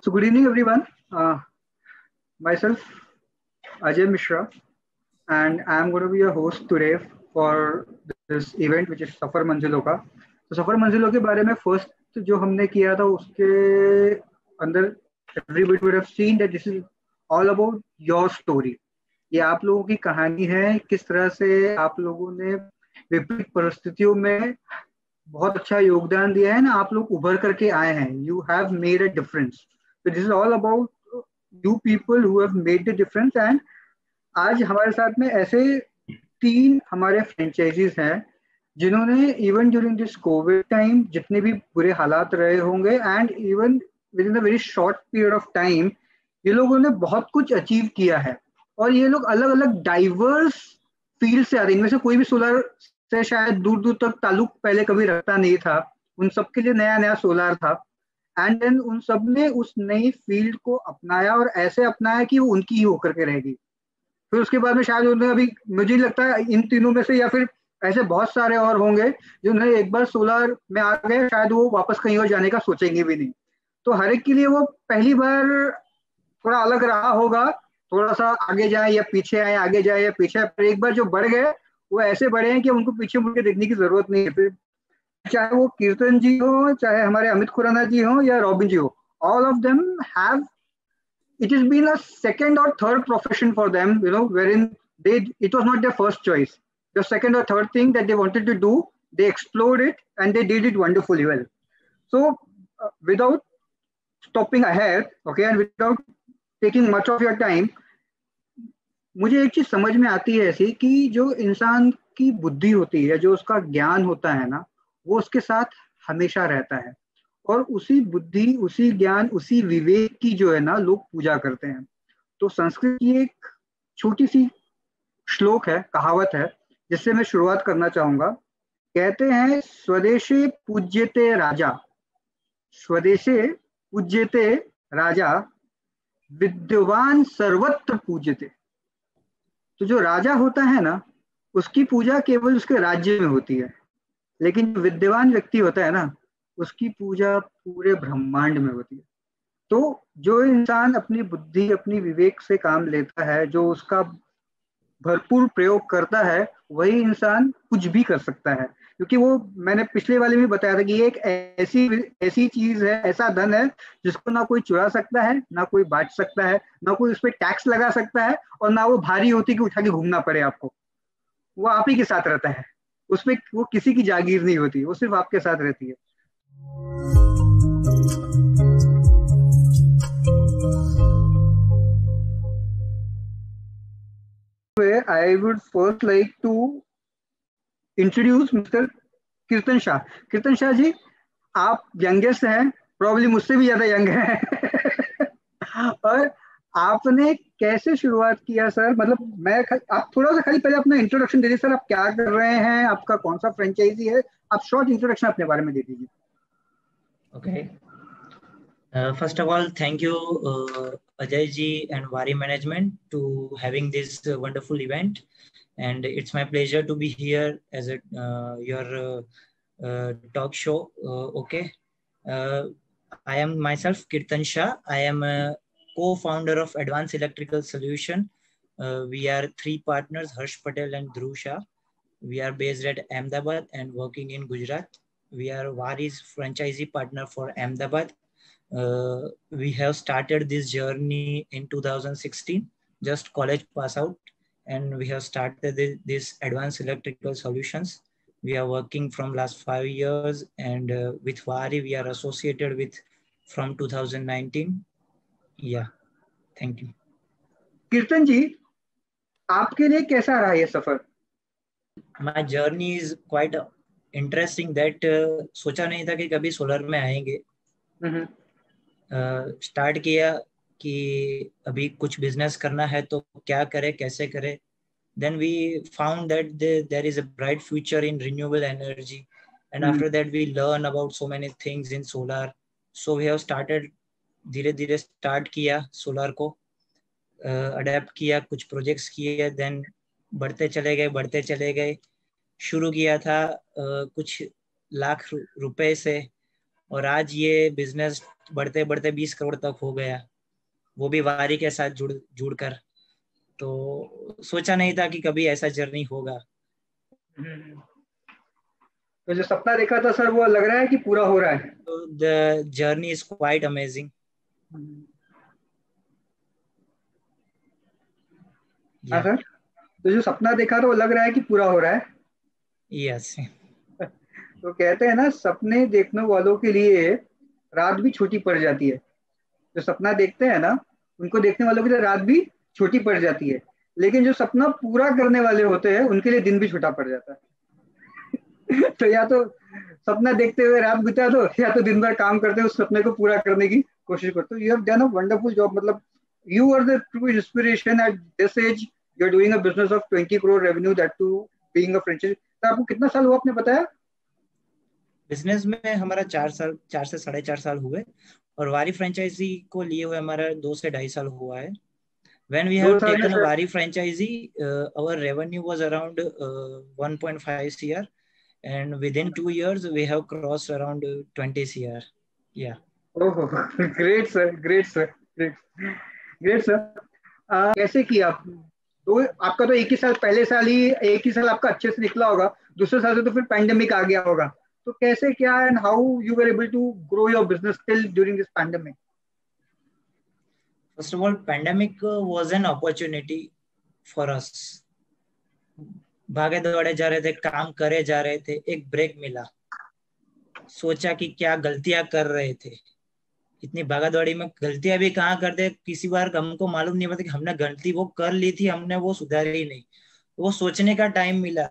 So good evening, everyone. Myself, Ajay Mishra, and I'm going to be your host today for this event, which is सफर मंजिलों का. तो सफर मंजिलों के बारे में फर्स्ट जो हमने किया था उसके अंदर everybody would have seen that this is all about your story. ये आप लोगों की कहानी है, किस तरह से आप लोगों ने विपरीत परिस्थितियों में बहुत अच्छा योगदान दिया है ना, आप लोग उभर करके आए हैं. You have made a difference. So this is all about you people who have made the difference. And आज हमारे साथ में ऐसे 3 हमारे फ्रेंचाइजीज हैं जिन्होंने even during this Covid time जितने भी बुरे हालात रहे होंगे and even with in a very short period of time ये लोगों ने बहुत कुछ अचीव किया है. और ये लोग अलग अलग डाइवर्स फील्ड से आ रहे हैं. इनमें से कोई भी सोलर से शायद दूर दूर तक ताल्लुक पहले कभी रखता नहीं था. उन सबके लिए नया नया सोलर था. एंड देन उन सब ने उस नई फील्ड को अपनाया और ऐसे अपनाया कि वो उनकी ही होकर के रहेगी. फिर उसके बाद में शायद उन्होंने अभी मुझे लगता है इन तीनों में से या फिर ऐसे बहुत सारे और होंगे जो उन्हें एक बार सोलर में आ गए शायद वो वापस कहीं और जाने का सोचेंगे भी नहीं. तो हर एक के लिए वो पहली बार थोड़ा अलग रहा होगा. थोड़ा सा आगे जाए या पीछे आए, आगे जाए या पीछे. पर एक बार जो बढ़ गए वो ऐसे बढ़े हैं कि उनको पीछे मुड़ के देखने की जरूरत नहीं है. फिर चाहे वो कीर्तन जी हो, चाहे हमारे अमित खुराना जी हो या रॉबिन जी हो, all of them have, it has been a second or third profession for them, wherein it was not their first choice. The second or third thing that they wanted to do, they explored it and they did it wonderfully well. So without stopping ahead, okay, and without taking much of your time, मुझे एक चीज समझ में आती है ऐसी कि जो इंसान की बुद्धि होती है, जो उसका ज्ञान होता है ना, वो उसके साथ हमेशा रहता है. और उसी बुद्धि, उसी ज्ञान, उसी विवेक की जो है ना लोग पूजा करते हैं. तो संस्कृत की एक छोटी सी श्लोक है, कहावत है, जिससे मैं शुरुआत करना चाहूंगा. कहते हैं स्वदेशे पूज्यते राजा, स्वदेशे पूज्यते राजा, विद्वान सर्वत्र पूज्यते. तो जो राजा होता है ना उसकी पूजा केवल उसके राज्य में होती है, लेकिन जो विद्वान व्यक्ति होता है ना उसकी पूजा पूरे ब्रह्मांड में होती है. तो जो इंसान अपनी बुद्धि, अपनी विवेक से काम लेता है, जो उसका भरपूर प्रयोग करता है, वही इंसान कुछ भी कर सकता है. क्योंकि वो मैंने पिछले वाले में बताया था कि ये एक ऐसी चीज है, ऐसा धन है जिसको ना कोई चुरा सकता है, ना कोई बांट सकता है, ना कोई उस पर टैक्स लगा सकता है, और ना वो भारी होती कि उठा के घूमना पड़े आपको. वो आप ही के साथ रहता है. उसमें वो किसी की जागीर नहीं होती, वो सिर्फ आपके साथ रहती है. I would first like to introduce Mr. कीर्तन शाह. कीर्तन शाह जी, आप यंगेस्ट हैं, प्रॉब्ली मुझसे भी ज्यादा यंग हैं. और आपने कैसे शुरुआत किया सर? मतलब आप थोड़ा सा खाली पहले अपना इंट्रोडक्शन दे दीजिए सर. आप क्या कर रहे हैं, आपका कौन सा फ्रेंचाइजी है, आप शॉर्ट इंट्रोडक्शन अपने बारे में दे दीजिए. Okay. First of all, thank you Ajay ji and Wari management to having this wonderful event, and it's my pleasure to be here as a your talk show. Okay. I am myself Kirtan Shah. I am a co-founder of Advanced Electrical Solution. We are 3 partners, Harsh Patel and Dhruv Shah. We are based at Ahmedabad and working in Gujarat. We are Wari's franchisee partner for Ahmedabad. We have started this journey in 2016, just college pass out, and we have started this Advanced Electrical Solutions. We are working from last 5 years, and with Wari we are associated with from 2019. Yeah, thank you. कीर्तन जी, आपके लिए कैसा रहा ये सफर? My journey is quite interesting. That सोचा नहीं था कि कभी सोलर में आएंगे. स्टार्ट किया कि अभी कुछ बिजनेस करना है तो क्या करें, कैसे करें. Then we found that there is a bright future in renewable energy, and after that we learn about so many things in solar. So we have started, धीरे धीरे स्टार्ट किया सोलर को, अडेप्ट किया, कुछ प्रोजेक्ट्स किए, then बढ़ते चले गए. शुरू किया था कुछ लाख रुपए से, और आज ये बिजनेस बढ़ते बढ़ते 20 करोड़ तक हो गया, वो भी वारी के साथ जुड़कर। तो सोचा नहीं था कि कभी ऐसा जर्नी होगा। तो जो सपना देखा था सर वो लग रहा है कि पूरा हो रहा है? तो the journey is quite amazing. हाँ सर, तो जो सपना देखा था वो लग रहा है कि पूरा हो रहा है? यस। तो कहते हैं ना, सपने देखने वालों के लिए रात भी छोटी पड़ जाती है। जो सपना देखते हैं ना, उनको देखने वालों के लिए रात भी छोटी पड़ जाती है, लेकिन जो सपना पूरा करने वाले होते हैं उनके लिए दिन भी छोटा पड़ जाता है। तो या तो सपना देखते हुए रात बिता दो, या तो दिन भर काम करते हुए उस सपने को पूरा करने की कोशिश करते हो। You have done a wonderful job, मतलब you are the true inspiration at this age. You are doing a business of 20 crore revenue, that too being a franchisee. तो आपको कितना साल हुआ आपने बताया? बिजनेस में हमारा 4 साल, 4 से 4.5 साल हुए, और वारी फ्रेंचाइजी को लिए हुए हमारा 2 से 2.5 साल हुआ है। When we दो have साल में taken a sir? Wari franchisee, our revenue was around 1.5 CR, and within 2 years we have crossed around 20 CR. Yeah. ओहो, great sir, great sir, great, great sir. कैसे किया आप? तो आपका तो एक ही साल, पहले साल ही एक ही साल आपका अच्छे से निकला होगा, दूसरे साल से तो फिर पैंडेमिक आ गया होगा। तो कैसे क्या, and how you were able to grow your business till during this pandemic? First of all, pandemic was an opportunity for us. भागे दौड़े जा रहे थे, काम करे जा रहे थे, एक ब्रेक मिला। सोचा कि क्या गलतियां कर रहे थे, इतनी भागा दौड़ी में गलतियां भी कहाँ करते, किसी बार हमको मालूम नहीं पड़ता कि हमने गलती वो कर ली थी, हमने वो सुधारी नहीं। वो सोचने का टाइम मिला,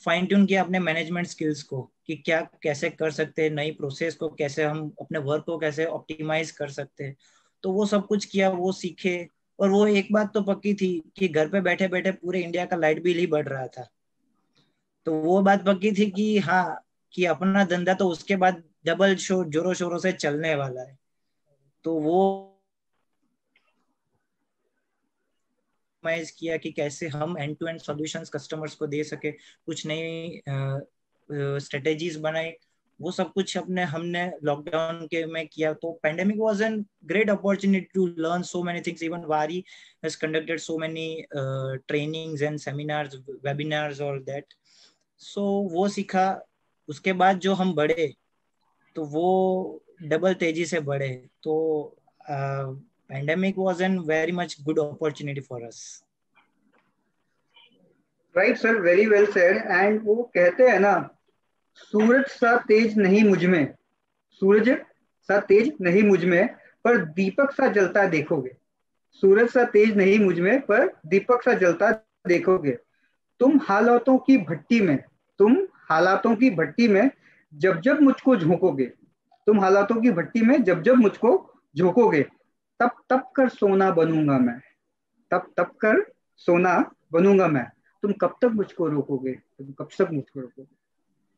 फाइन ट्यून किया अपने मैनेजमेंट स्किल्स को कि क्या कैसे कर सकते हैं, नई प्रोसेस को कैसे, हम अपने वर्क को कैसे ऑप्टिमाइज कर सकते हैं। तो वो सब कुछ किया, वो सीखे। और वो एक बात तो पक्की थी कि घर पे बैठे बैठे पूरे इंडिया का लाइट बिल ही बढ़ रहा था। तो वो बात पक्की थी कि हाँ, कि अपना धंधा तो उसके बाद डबल शोर जोरों शोरों से चलने वाला है। तो वो ऑप्टिमाइज किया कि कैसे हम end to end solutions customers को दे सके, कुछ नई स्ट्रेटेजीज बनाई। वो सब कुछ अपने हमने लॉकडाउन के में किया। तो pandemic was an great opportunity to learn so many things. Even वारी has conducted so many trainings and seminars, webinars और दैट। सो वो सीखा। उसके बाद जो हम बढ़े, तो वो डबल तेजी से बढ़े। तो pandemic was an very much good opportunity for us. Right sir, very well said. And वो कहते हैं ना, सूरज सा तेज नहीं मुझ में, सूरज सा तेज नहीं मुझ में, पर दीपक सा जलता देखोगे। सूरज सा तेज नहीं मुझ में, पर दीपक सा जलता देखोगे। तुम हालातों की भट्टी में, तुम हालातों की भट्टी में जब जब मुझको झोंकोगे, तुम हालातों की भट्टी में जब जब मुझको झोंकोगे, तब तब कर सोना बनूंगा मैं, तब तब कर सोना बनूंगा मैं। तुम कब तक मुझको रोकोगे, तुम कब तक मुझको रोकोगे?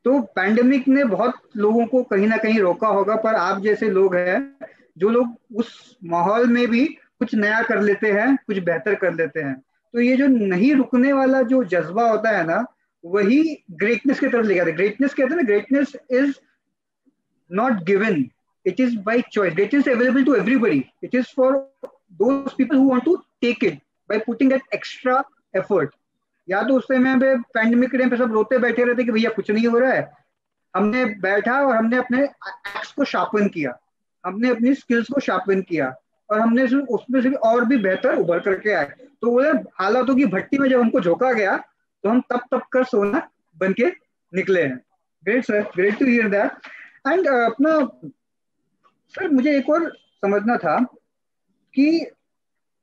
तो पैंडेमिक ने बहुत लोगों को कहीं ना कहीं रोका होगा, पर आप जैसे लोग हैं, जो लोग उस माहौल में भी कुछ नया कर लेते हैं, कुछ बेहतर कर लेते हैं। तो ये जो नहीं रुकने वाला जो जज्बा होता है ना, वही ग्रेटनेस की तरफ ले जाता है। ग्रेटनेस कहते हैं ना, greatness is not given, it is by choice. It is available to everybody. It is for those people who want to take it by putting that extra effort. या तो उस समय पे पैंडेमिक के टाइम पे सब रोते बैठे रहते कि भैया कुछ नहीं हो रहा है, हमने बैठा और हमने अपने एक्स को शार्पन किया, हमने अपनी स्किल्स को शार्पन किया, और हमने उसमें से भी और भी बेहतर उभर करके आए। तो वो हालातों की भट्टी में जब हमको झोंका गया, तो हम तब तब कर सोना बन के निकले हैं। Great sir, great to hear that. And अपना सर, मुझे एक और समझना था कि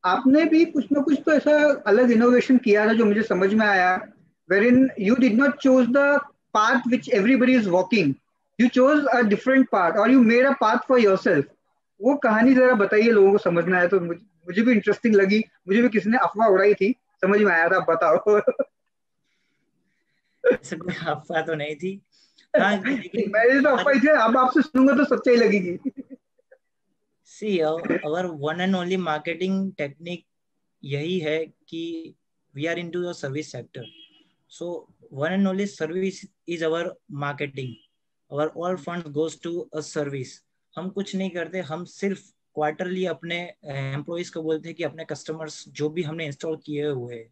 आपने भी कुछ ना कुछ तो ऐसा अलग इनोवेशन किया था जो मुझे समझ में आया, wherein you did not choose the path which everybody is walking, you chose a different path or you made a path for yourself। वो कहानी जरा बताइए, लोगों को समझना है। तो मुझे भी इंटरेस्टिंग लगी, मुझे भी किसी ने अफवाह उड़ाई थी, समझ में आया था, बताओ। ऐसा कोई अफवाह तो नहीं थी। हाँ, लेकिन मैंने तो अफवाह थी, अब आपसे सुनूंगा तो सच्चाई लगेगी। see, our one and only marketing technique यही है कि we are into the service sector, so one and only service is our marketing. Our all funds goes to a service, हम कुछ नहीं करते, हम सिर्फ क्वार्टरली अपने एम्प्लॉइज को बोलते हैं कि अपने कस्टमर्स जो भी हमने इंस्टॉल किए हुए हैं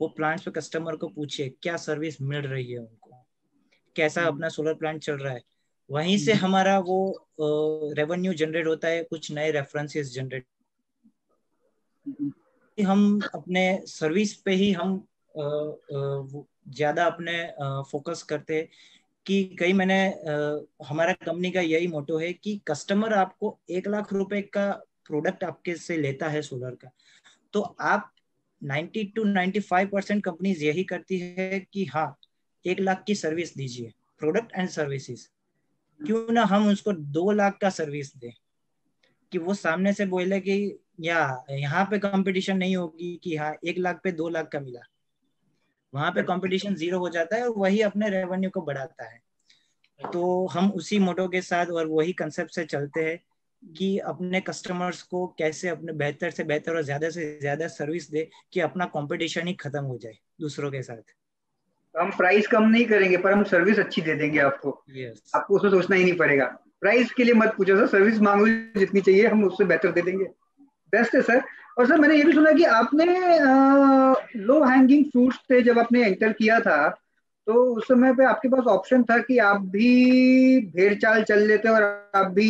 वो प्लांट्स पे कस्टमर को पूछे क्या सर्विस मिल रही है उनको, कैसा अपना सोलर प्लांट चल रहा है। वहीं से हमारा वो रेवेन्यू जनरेट होता है, कुछ नए रेफरेंसेस जनरेट। हम अपने सर्विस पे ही हम ज्यादा अपने फोकस करते हैं कि कई मैंने हमारा कंपनी का यही मोटो है कि कस्टमर आपको 1 लाख रुपए का प्रोडक्ट आपके से लेता है सोलर का, तो आप 90 to 95% कंपनीज यही करती है कि हाँ 1 लाख की सर्विस दीजिए, प्रोडक्ट एंड सर्विसेज, क्यों ना हम उसको 2 लाख का सर्विस दें, कि वो सामने से बोले कि या यहाँ पे कंपटीशन नहीं होगी कि हाँ 1 लाख पे 2 लाख का मिला, वहां पे कंपटीशन 0 हो जाता है और वही अपने रेवेन्यू को बढ़ाता है। तो हम उसी मोटो के साथ और वही कंसेप्ट से चलते हैं कि अपने कस्टमर्स को कैसे अपने बेहतर से बेहतर और ज्यादा से ज्यादा सर्विस दे कि अपना कंपटीशन ही खत्म हो जाए दूसरों के साथ। हम प्राइस कम नहीं करेंगे पर हम सर्विस अच्छी दे देंगे आपको। yes. आपको उसमें सोचना ही नहीं पड़ेगा, प्राइस के लिए मत पूछो सर, सर्विस मांगो जितनी चाहिए हम उससे बेहतर दे देंगे। बेस्ट है सर। और सर मैंने ये भी सुना कि आपने लो हैंगिंग फ्रूट्स थे जब आपने एंटर किया था, तो उस समय पे आपके पास ऑप्शन था कि आप भी भेड़ चाल चल लेते और आप भी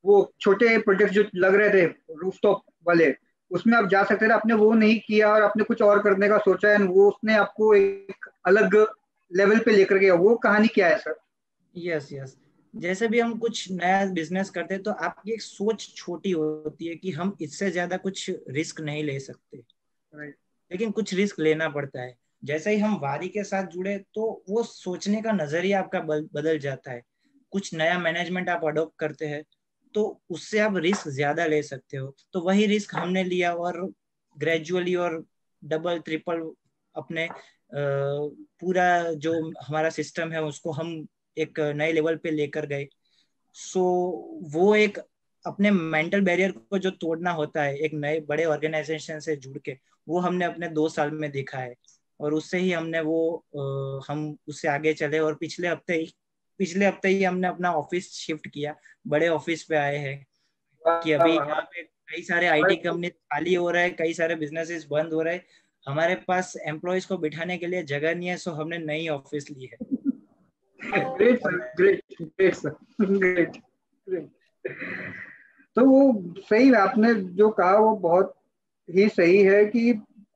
वो छोटे प्रोजेक्ट जो लग रहे थे रूफटॉप वाले उसमें आप जा सकते थे, आपने वो नहीं किया और आपने कुछ और करने का सोचा है, वो उसने आपको एक अलग लेवल पे लेकर गया, वो कहानी क्या है सर? यस यस, जैसे भी हम कुछ नया बिजनेस करते हैं तो आपकी एक सोच छोटी होती है कि हम इससे ज्यादा कुछ रिस्क नहीं ले सकते, लेकिन कुछ रिस्क लेना पड़ता है। जैसे ही हम वारी के साथ जुड़े तो वो सोचने का नजरिया आपका बदल जाता है, कुछ नया मैनेजमेंट आप अडॉप्ट करते हैं तो उससे आप रिस्क ज्यादा ले सकते हो। तो वही रिस्क हमने लिया और ग्रेजुअली और डबल ट्रिपल अपने पूरा जो हमारा सिस्टम है उसको हम एक नए लेवल पे लेकर गए। सो वो एक अपने मेंटल बैरियर को जो तोड़ना होता है एक नए बड़े ऑर्गेनाइजेशन से जुड़ के, वो हमने अपने 2 साल में देखा है और उससे ही हमने वो हम उससे आगे चले और पिछले हफ्ते ही हमने अपना ऑफिस शिफ्ट किया, बड़े ऑफिस पे आए हैं कि अभी यहाँ पे कई सारे आईटी कंपनी खाली हो रहे हैं, कई सारे बिजनेसेस बंद हो रहे हैं, हमारे पास एम्प्लॉयज को बिठाने के लिए जगह नहीं है, सो हमने नई ऑफिस ली है। Great sir, great great sir, great great. तो वो सही है, आपने जो कहा वो बहुत ही सही है कि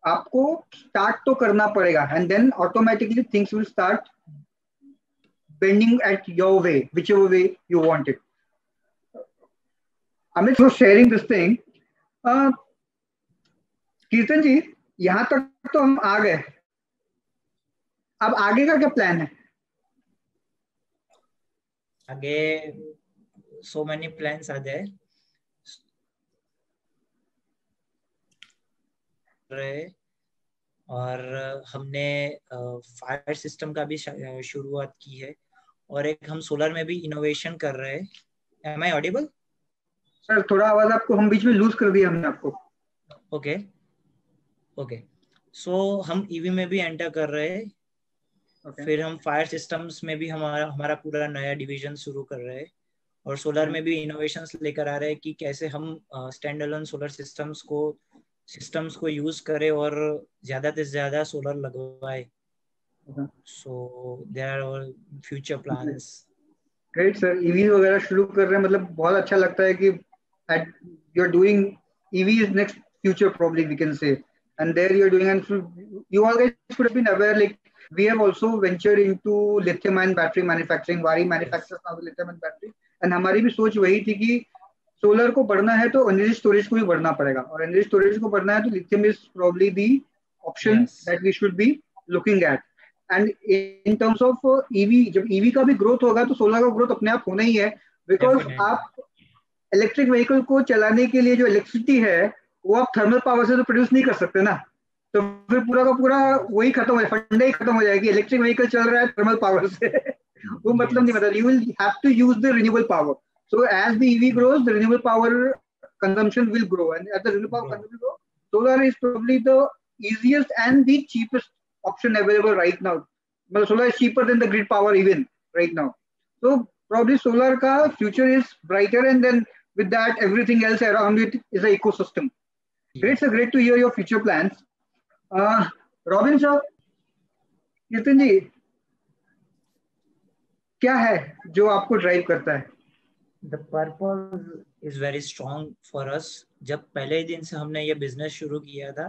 आपको स्टार्ट तो करना पड़ेगा and then automatically things will start bending at your way, whichever way you want it. Amit for sharing this thing. कीर्तन जी, यहाँ तक तो हम आ गए, अब आगे का क्या प्लान है? आगे so many plans are there. और हमने फायर सिस्टम का भी शुरुआत की है और एक हम सोलर में भी इनोवेशन कर रहे हैं। Am I audible? सर थोड़ा आवाज आपको हम बीच में लूज कर दिया हमने आपको। ओके ओके, सो हम ईवी में भी एंटर कर रहे हैं। फिर हम फायर सिस्टम्स में भी हमारा पूरा नया डिवीजन शुरू कर रहे हैं और सोलर में भी इनोवेशंस लेकर आ रहे हैं कि कैसे हम स्टैंड अलोन सोलर सिस्टम्स को यूज करें और ज्यादा से ज्यादा सोलर लगवाए। So there are our future plans. Great sir, EV वगैरह शुरू कर रहे हैं, मतलब बहुत अच्छा लगता है कि you are doing EV is next future probably we can say, and there you are doing, and you all guys should have been aware, like we have also ventured into lithium ion battery manufacturing. Vari manufactures now the lithium ion battery, and हमारी भी सोच वही थी कि solar को बढ़ना है तो एनर्जी स्टोरेज को भी बढ़ना पड़ेगा, और एनर्जी स्टोरेज को बढ़ना है तो lithium is probably the option that we should be looking at. And in terms of EV, जब ईवी का भी ग्रोथ होगा तो सोलर का ग्रोथ अपने आप होना ही है, बिकॉज आप इलेक्ट्रिक व्हीकल को चलाने के लिए जो इलेक्ट्रिसिटी है वो आप थर्मल पावर से तो प्रोड्यूस नहीं कर सकते ना, तो फिर पूरा का पूरा वही खत्म हो जाए, फंडा ही खत्म हो जाएगी। इलेक्ट्रिक व्हीकल चल रहा है थर्मल पावर से वो मतलब नहीं, मतलब you will have to use the renewable power, so as the EV grows the renewable power consumption will grow, and as the renewable power consumption grows, solar is probably the easiest and the cheapest option available right now. Well, solar is cheaper than the grid power even right now, so probably solar ka future is brighter, and then with that everything else around it is an ecosystem. Great, sir. Great to hear your future plans. Robin sir, कीर्तन जी, क्या है जो आपको drive करता है? The purpose is very strong for us. जब पहले दिन से हमने ये बिजनेस शुरू किया था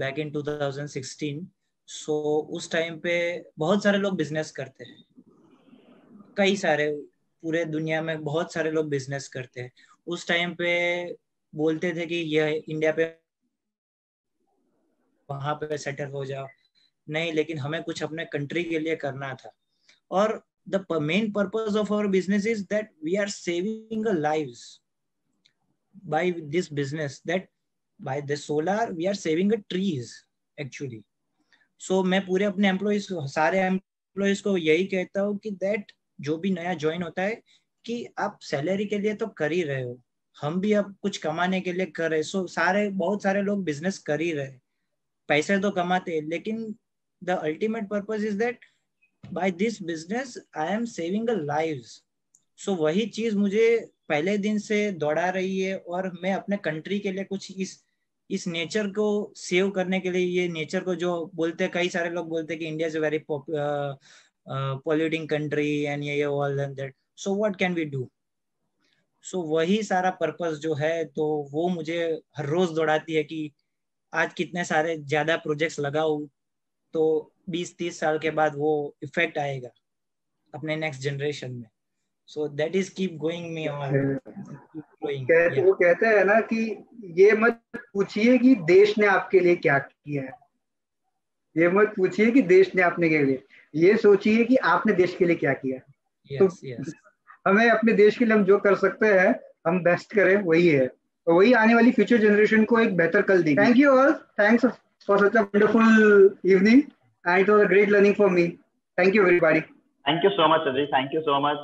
back in 2016, so उस टाइम पे बहुत सारे लोग बिजनेस करते हैं, कई सारे, पूरे दुनिया में बहुत सारे लोग बिजनेस करते हैं. उस टाइम पे बोलते थे कि ये इंडिया पे वहां पे सेटल हो जाओ, नहीं, लेकिन हमें कुछ अपने कंट्री के लिए करना था. और the main purpose of our business is that we are saving lives by this business, that by the solar we are saving the trees actually. So मैं पूरे अपने एम्प्लॉइज, सारे एम्प्लॉइज को यही कहता हूँ कि दैट जो भी नया ज्वाइन होता है कि आप सैलरी के लिए तो कर ही रहे हो, हम भी अब कुछ कमाने के लिए कर रहे. सो बहुत सारे लोग बिजनेस कर ही रहे, पैसे तो कमाते हैं, लेकिन the ultimate purpose is that by this business I am saving a lives. So वही चीज मुझे पहले दिन से दौड़ा रही है, और मैं अपने कंट्री के लिए कुछ इस नेचर को सेव करने के लिए, ये नेचर को जो बोलते हैं, कई सारे लोग बोलते हैं कि India is a very polluting country and ये all and that, so what can we do? So वही सारा पर्पस जो है, तो वो मुझे हर रोज दौड़ाती है कि आज कितने सारे ज्यादा प्रोजेक्ट्स लगाऊं, तो 20-30 साल के बाद वो इफेक्ट आएगा अपने नेक्स्ट जनरेशन में. So that is keep going me on. वो कहते हैं ना कि ये मत पूछिए कि देश ने आपके लिए क्या किया है, ये मत पूछिए कि देश ने आपने के लिए, ये सोचिए कि आपने देश के लिए क्या किया. yes. हमें अपने देश के लिए हम जो कर सकते हैं हम बेस्ट करें, वही है, तो वही आने वाली फ्यूचर जनरेशन को एक बेहतर कल देगी. Thank you all, thanks for such a wonderful evening, and it was a great learning for me. Thank you everybody. Thank you so much, Ajay. Thank you so much.